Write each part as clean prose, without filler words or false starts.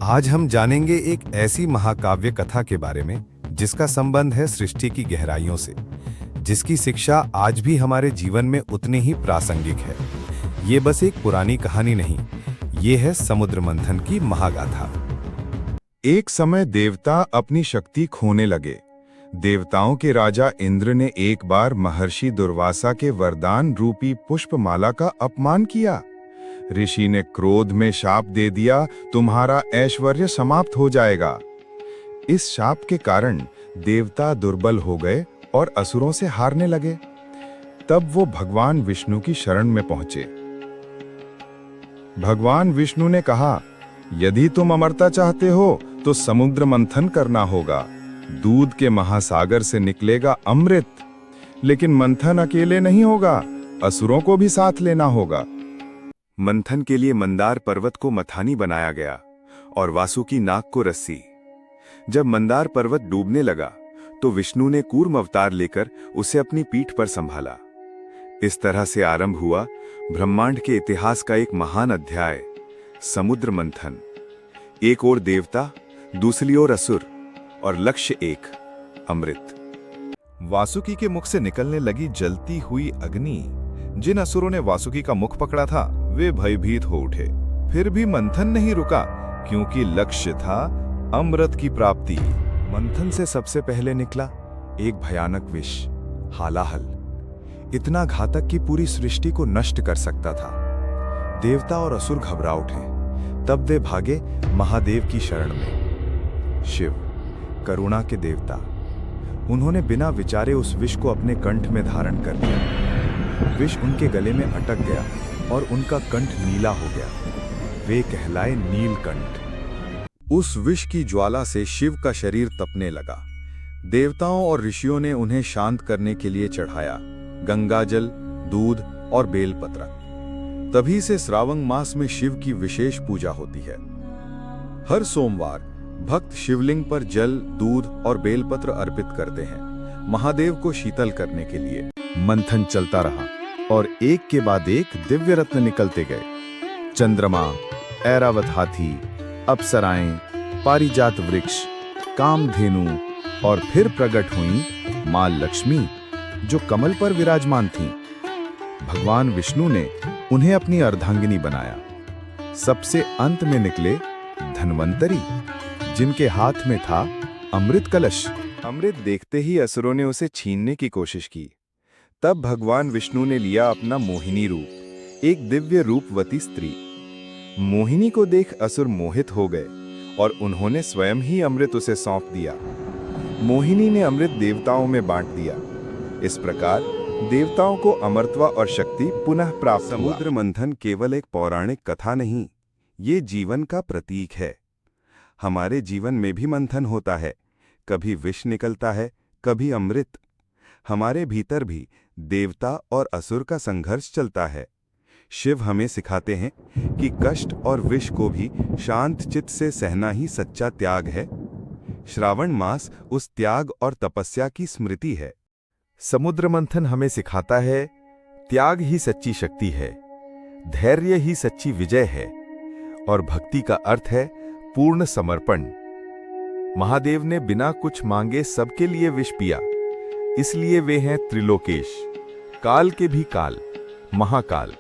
आज हम जानेंगे एक ऐसी महाकाव्य कथा के बारे में जिसका संबंध है सृष्टि की गहराइयों से, जिसकी शिक्षा आज भी हमारे जीवन में उतनी ही प्रासंगिक है। ये बस एक पुरानी कहानी नहीं, ये है समुद्र मंथन की महागाथा। एक समय देवता अपनी शक्ति खोने लगे। देवताओं के राजा इंद्र ने एक बार महर्षि दुर्वासा के वरदान रूपी पुष्पमाला का अपमान किया। ऋषि ने क्रोध में शाप दे दिया, तुम्हारा ऐश्वर्य समाप्त हो जाएगा। इस शाप के कारण देवता दुर्बल हो गए और असुरों से हारने लगे। तब वो भगवान विष्णु की शरण में पहुंचे। भगवान विष्णु ने कहा, यदि तुम अमरता चाहते हो तो समुद्र मंथन करना होगा। दूध के महासागर से निकलेगा अमृत, लेकिन मंथन अकेले नहीं होगा, असुरों को भी साथ लेना होगा। मंथन के लिए मंदार पर्वत को मथानी बनाया गया और वासुकी नाग को रस्सी। जब मंदार पर्वत डूबने लगा तो विष्णु ने कूर्म अवतार लेकर उसे अपनी पीठ पर संभाला। इस तरह से आरंभ हुआ ब्रह्मांड के इतिहास का एक महान अध्याय, समुद्र मंथन। एक ओर देवता, दूसरी ओर असुर, और लक्ष्य एक, अमृत। वासुकी के मुख से निकलने लगी जलती हुई अग्नि। जिन असुरों ने वासुकी का मुख पकड़ा था वे भयभीत हो उठे। फिर भी मंथन नहीं रुका, क्योंकि लक्ष्य था अमृत की प्राप्ति। मंथन से सबसे पहले निकला एक भयानक विष, हालाहल, इतना घातक कि पूरी सृष्टि को नष्ट कर सकता था। देवता और असुर घबरा उठे। तब वे भागे महादेव की शरण में। शिव, करुणा के देवता, उन्होंने बिना विचारे उस विष को अपने कंठ में धारण कर लिया। विष उनके गले में अटक गया और उनका कंठ नीला हो गया। वे कहलाए नीलकंठ। उस विष की ज्वाला से शिव का शरीर तपने लगा। देवताओं और ऋषियों ने उन्हें शांत करने के लिए चढ़ाया गंगाजल, दूध और बेलपत्र। तभी से श्रावण मास में शिव की विशेष पूजा होती है। हर सोमवार भक्त शिवलिंग पर जल, दूध और बेलपत्र अर्पित करते हैं, महादेव को शीतल करने के लिए। मंथन चलता रहा और एक के बाद एक दिव्य रत्न निकलते गए। चंद्रमा, ऐरावत हाथी, अप्सराएं, पारिजात वृक्ष, कामधेनु, और फिर प्रकट हुई मां लक्ष्मी, जो कमल पर विराजमान थीं। भगवान विष्णु ने उन्हें अपनी अर्धांगिनी बनाया। सबसे अंत में निकले धन्वंतरी, जिनके हाथ में था अमृत कलश। अमृत देखते ही असुरों ने उसे छीनने की कोशिश की। तब भगवान विष्णु ने लिया अपना मोहिनी रूप, एक दिव्य रूपवती स्त्री। मोहिनी को देख असुर मोहित हो गए और उन्होंने स्वयं ही अमृत उसे सौंप दिया। मोहिनी ने अमृत देवताओं में बांट दिया। इस प्रकार देवताओं को अमरत्व और शक्ति पुनः प्राप्त हुआ। समुद्र मंथन केवल एक पौराणिक कथा नहीं, ये जीवन का प्रतीक है। हमारे जीवन में भी मंथन होता है, कभी विष निकलता है, कभी अमृत। हमारे भीतर भी देवता और असुर का संघर्ष चलता है। शिव हमें सिखाते हैं कि कष्ट और विष को भी शांत चित्त से सहना ही सच्चा त्याग है। श्रावण मास उस त्याग और तपस्या की स्मृति है। समुद्र मंथन हमें सिखाता है, त्याग ही सच्ची शक्ति है, धैर्य ही सच्ची विजय है, और भक्ति का अर्थ है पूर्ण समर्पण। महादेव ने बिना कुछ मांगे सबके लिए विष पिया, इसलिए वे हैं त्रिलोकेश, काल के भी काल, महाकाल।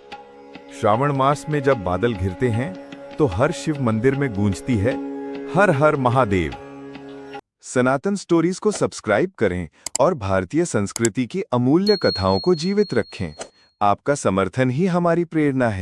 श्रावण मास में जब बादल घिरते हैं तो हर शिव मंदिर में गूंजती है हर हर महादेव। सनातन स्टोरीज को सब्सक्राइब करें और भारतीय संस्कृति की अमूल्य कथाओं को जीवित रखें। आपका समर्थन ही हमारी प्रेरणा है।